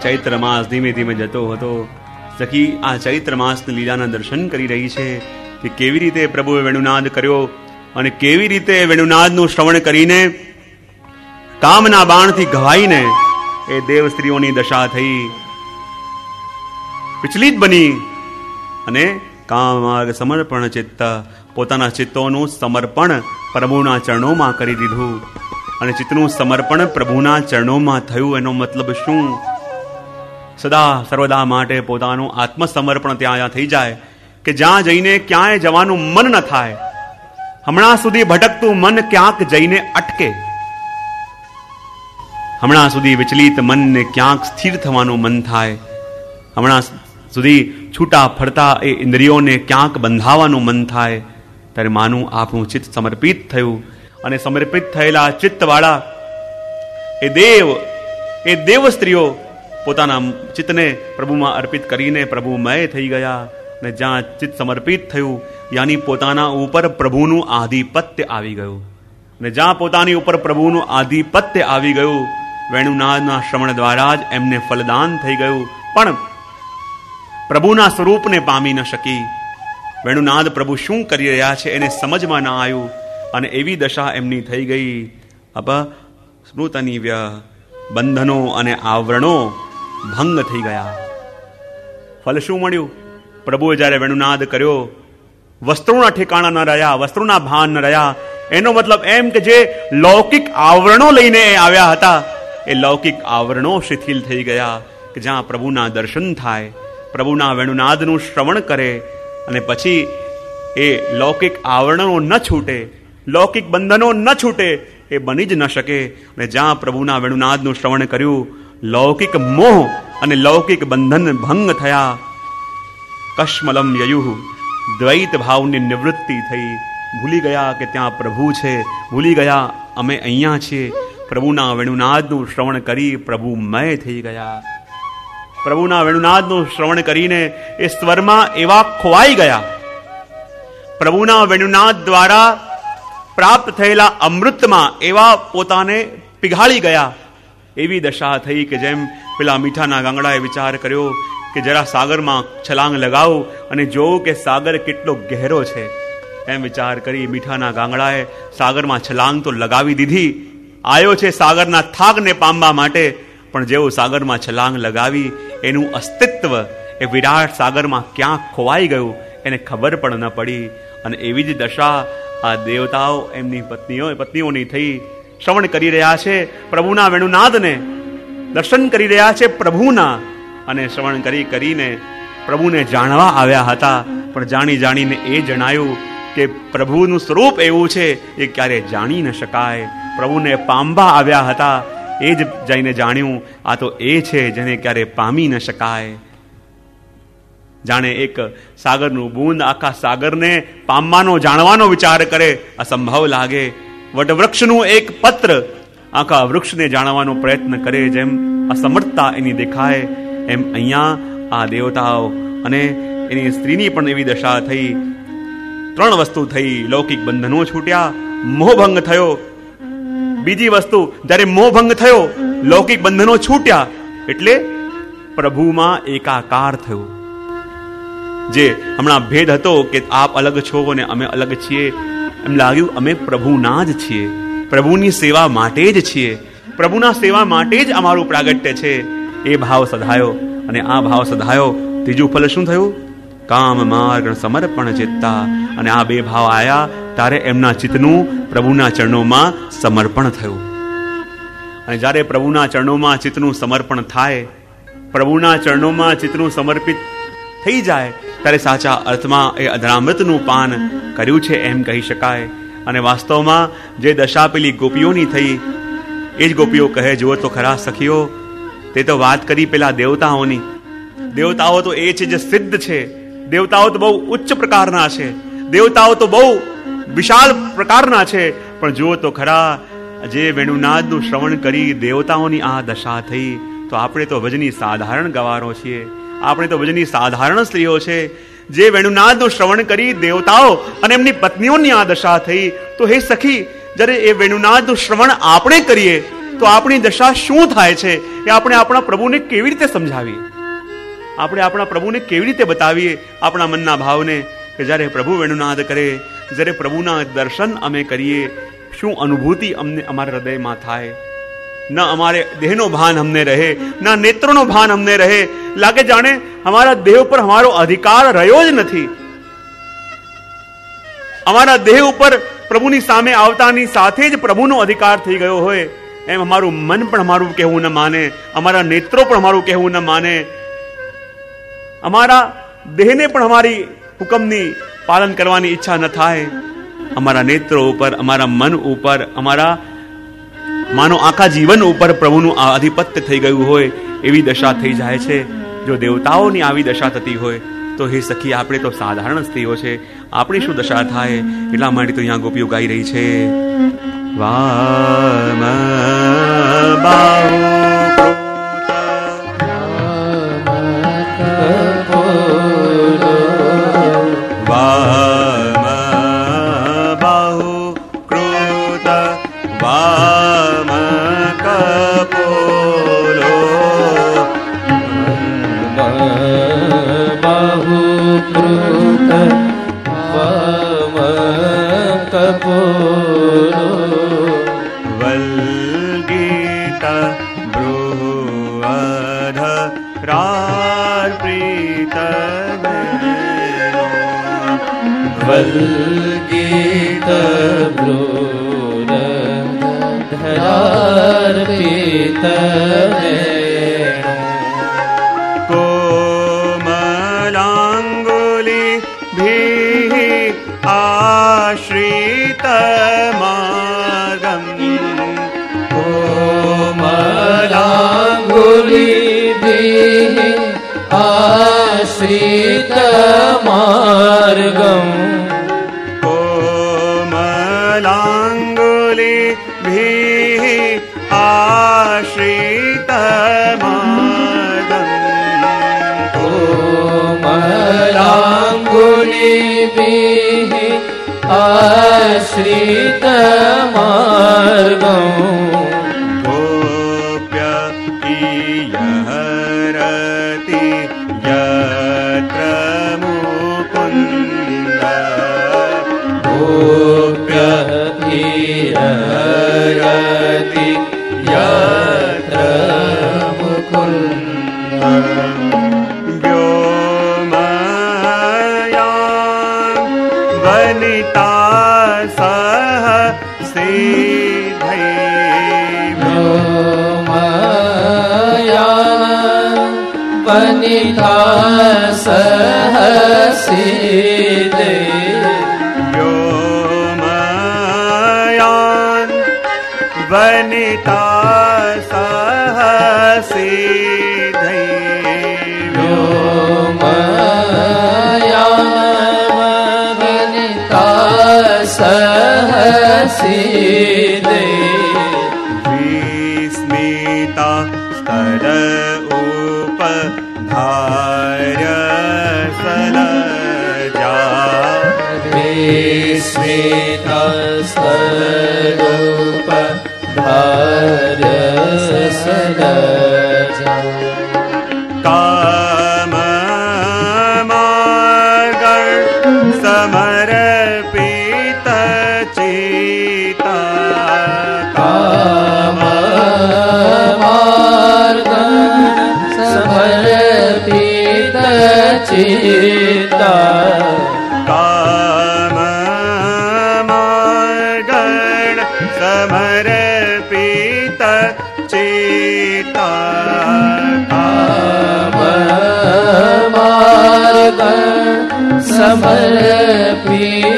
ચૈત્ર માસ ધીમે ધીમે જતો હતો. સખી આ ચૈત્ર માસની લીલાના દર્શન કરી રહી છે કે કેવી રીતે પ્રભુએ વેણુનાદ કર્યો અને કેવી રીતે વેણુનાદનું શ્રવણ કરીને કામના બાણથી ઘવાઈને એ દેવ સ્ત્રીઓની દશા થઈ, વિચલિત બની અને કામ માર્ગ સમર્પણ ચિત્ત, પોતાના ચિત્તોનું સમર્પણ પ્રભુના ચરણોમાં કરી દીધું. અને ચિત્તનું સમર્પણ પ્રભુના ચરણોમાં થયું એનો મતલબ શું? સદા સર્વદા માટે પોતાનું આત્મસમર્પણ ત્યાં થઈ જાય કે જ્યાં જઈને ક્યાંય જવાનું મન ન થાય. હમણાં સુધી ભટકતું મન ક્યાંક જઈને અટકે, હમણાં સુધી વિચલિત મનને ક્યાંક સ્થિર થવાનું મન થાય, હમણાં સુધી છૂટા ફરતા એ ઇન્દ્રિયોને ક્યાંક બંધાવાનું મન થાય. ત્યારે માનું આપણું ચિત્ત સમર્પિત થયું અને સમર્પિત થયેલા ચિત્તવાળા એ દેવ સ્ત્રીઓ પોતાના ચિત્તને પ્રભુમાં અર્પિત કરીને પ્રભુમય થઈ ગયા. અને જ્યાં ચિત્ત સમર્પિત થયું યાની પોતાના ઉપર પ્રભુનું આધિપત્ય આવી ગયું. અને જ્યાં પોતાની ઉપર પ્રભુનું આધિપત્ય આવી ગયું, વેણુનાદના શ્રવણ દ્વારા જ એમને ફલદાન થઈ ગયું. પણ પ્રભુના સ્વરૂપને પામી ન શકી. વેણુનાદ પ્રભુ શું કરી રહ્યા છે એને સમજમાં ના આવ્યું અને એવી દશા એમની થઈ ગઈ. સ્મૃતનિવ્ય, બંધનો અને આવરણો ભંગ થઈ ગયા. ફલ શું મળ્યું? પ્રભુએ જ્યારે વેણુનાદ કર્યો, વસ્ત્રોના ઠેકાણા ન રહ્યા, વસ્ત્રોના ભાન ન રહ્યા. એનો મતલબ એમ કે જે લૌકિક આવરણો લઈને આવ્યા હતા એ લૌકિક આવરણો શિથિલ થઈ ગયા. કે જ્યાં પ્રભુના દર્શન થાય, પ્રભુના વેણુનાદનું શ્રવણ કરે અને પછી એ લૌકિક આવરણો ન છૂટે, લૌકિક બંધનો ન છૂટે, એ બની જ ન શકે. અને જ્યાં પ્રભુના વેણુનાદનું શ્રવણ કર્યું, લૌકિક મોહ અને લૌકિક બંધન ભંગ થયા. કશ્મલમ યયુઃ, દ્વૈત ભાવની નિવૃત્તિ થઈ. ભૂલી ગયા કે ત્યાં પ્રભુ છે, ભૂલી ગયા અમે અહીંયા છીએ. પ્રભુના વેણુનાદનું શ્રવણ કરી પ્રભુમય થઈ ગયા. પ્રભુના વેણુનાદનું શ્રવણ કરીને એ સ્વરમાં એવા ખોવાઈ ગયા. પ્રભુના વેણુનાદ દ્વારા પ્રાપ્ત થયેલા અમૃતમાં એવા પોતાને પીઘાળી ગયા. એવી દશા થઈ કે જેમ પેલા મીઠાના ગાંગડાએ વિચાર કર્યો કે જરા સાગરમાં છલાંગ લગાવું અને જોઉં કે સાગર કેટલો ગહેરો છે. એમ વિચાર કરી મીઠાના ગાંગડાએ સાગરમાં છલાંગ તો લગાવી દીધી. આવ્યો છે સાગરના થાકને પામવા માટે, પણ જેવો સાગરમાં છલાંગ લગાવી એનું અસ્તિત્વ એ વિરાટ સાગરમાં ક્યાં ખોવાઈ ગયું એને ખબર પણ ન પડી. અને એવી જ દશા આ દેવતાઓ એમની પત્નીઓની થઈ. શ્રવણ કરી રહ્યા છે પ્રભુના વેણુનાદને, દર્શન કરી રહ્યા છે પ્રભુના, અને શ્રવણ કરીને પ્રભુને જાણવા આવ્યા હતા. પણ જાણીને એ જણાયું કે પ્રભુનું સ્વરૂપ એવું છે એ ક્યારે જાણી ન શકાય. પ્રભુને પામવા આવ્યા હતા, એ જ જઈને જાણ્યું આ તો એ છે જેને ક્યારે પામી ન શકાય. જાણે એક સાગરનું બૂંદ આખા સાગરને પામવાનો જાણવાનો વિચાર કરે, અસંભવ લાગે. વટવૃક્ષનું એક પત્ર આખા વૃક્ષને જાણવાનો પ્રયત્ન કરે, જેમ અસમર્થતા એની દેખાય એમ અહીંયા આ દેવતાઓ અને એની સ્ત્રીની પણ એવી દશા થઈ. 3 વસ્તુ થઈ. લૌકિક બંધનો છૂટ્યા, મોહભંગ થયો. બીજી વસ્તુ, જ્યારે મોહભંગ થયો, લૌકિક બંધનો છૂટ્યા એટલે પ્રભુમાં એકાકાર થયો. જે હમણાં ભેદ હતો કે આપ અલગ છો અને અમે અલગ છીએ, એમ લાગ્યું અમે પ્રભુના જ છીએ, પ્રભુની સેવા માટે જ છીએ, પ્રભુના સેવા માટે જ અમારું પ્રાગટ્ય છે. એ ભાવ સધાયો. અને આ ભાવ સધાયો, ત્રીજું ફલ શું થયું? કામ માર્ગ સમર્પણ ચિત્તા. અને આ 2 ભાવ આયા ત્યારે એમના ચિત્તનું પ્રભુના ચરણોમાં સમર્પણ થયું. અને જ્યારે પ્રભુના ચરણોમાં ચિત્તનું સમર્પણ થાય, પ્રભુના ચરણોમાં ચિત્તનું સમર્પિત થઈ જાય, ત્યારે સાચા અર્થમાં એ અધરામૃતનું પાન કર્યું છે એમ કહી શકાય. અને વાસ્તવમાં જે દશા પેલી ગોપીઓની થઈ, એ જ ગોપીઓ કહે, જુઓ તો ખરા સખીઓ, તે તો વાત કરી પેલા દેવતાઓની. દેવતાઓ તો એ છે જે સિદ્ધ છે, દેવતાઓ તો બહુ ઉચ્ચ પ્રકારના છે, દેવતાઓ તો બહુ વિશાળ પ્રકારના છે, પણ જુઓ તો ખરા, જે વેણુનાદનું શ્રવણ કરી દેવતાઓની આ દશા થઈ, તો આપણે તો વજની સાધારણ ગવારો છીએ, આપણે તો વજની સાધારણ સ્ત્રીઓ છે. જે વેણુનાદનું શ્રવણ કરી દેવતાઓ અને એમની પત્નીઓની આ દશા થઈ, તો હે સખી, જ્યારે એ વેણુનાદનું શ્રવણ આપણે કરીએ તો આપણી દશા શું થાય છે એ આપણે આપણા પ્રભુને કેવી રીતે સમજાવીએ, આપણે આપણા પ્રભુને કેવી રીતે બતાવીએ આપણા મનના ભાવને, કે જ્યારે પ્રભુ વેણુનાદ કરે, જ્યારે પ્રભુના દર્શન અમે કરીએ, શું અનુભૂતિ અમને અમારા હૃદયમાં થાય. ન અમારે દેહનો ભાન અમને રહે, ના નેત્રોનો ભાન અમને રહે, લાગે જાણે અમારા દેહ ઉપર અમારો અધિકાર રહ્યો જ નથી. અમારા દેહ ઉપર પ્રભુની સામે આવતાની સાથે જ પ્રભુનો અધિકાર થઈ ગયો હોય એમ અમારું મન પણ અમારું કહેવું ન માને, અમારા નેત્રો પણ અમારું કહેવું ન માને, અમારા દેહને પણ અમારી હુકમની પાલન કરવાની ઈચ્છા ન થાય. અમારા નેત્રો ઉપર, અમારા મન ઉપર, અમારા માનો આખા જીવન ઉપર પ્રભુનું આધિપત્ય થઈ ગયું હોય એવી દશા થઈ જાય છે. જો દેવતાઓની આવી દશા થતી હોય તો હે સખી, આપણે તો સાધારણ સ્ત્રીઓ છે, આપણી શું દશા થાય. એટલા માટે તો અહીંયા ગોપીઓ ગાઈ રહી છે, વામ બાહુ वल्गीत ब्रूरधरार्पित कोमलाङ्गुलिभिः आश्रित मार्गम्, कोमलाङ्गुलिभिः आश्रित मार्गम्, कोमलाङ्गुलिभिः आश्रित मार्गम्, कोमलाङ्गुलिभिः आश्रित मार्गम्, गोप्य इयहरति यत्र मुकुन्द, गोप्य इयहरति यत्र मुकुन्द, व्योमयां वनिता सह सिद्धैः, व्योमयां वनिता सह सिद्धैः, व्योमयां वनिता सह सिद्धैः, व्योमयां वनिता सह सिद्धैः, विस्मिता स्तर उपधार्य सलजा, विस्मिता स्तरूपधार्य सलजा, काममार्गं समर्पित चित्ता, काममार्गं समर्पित चित्ता, काममार्गं समर्पित चित्ता, काममार्गं समर्पित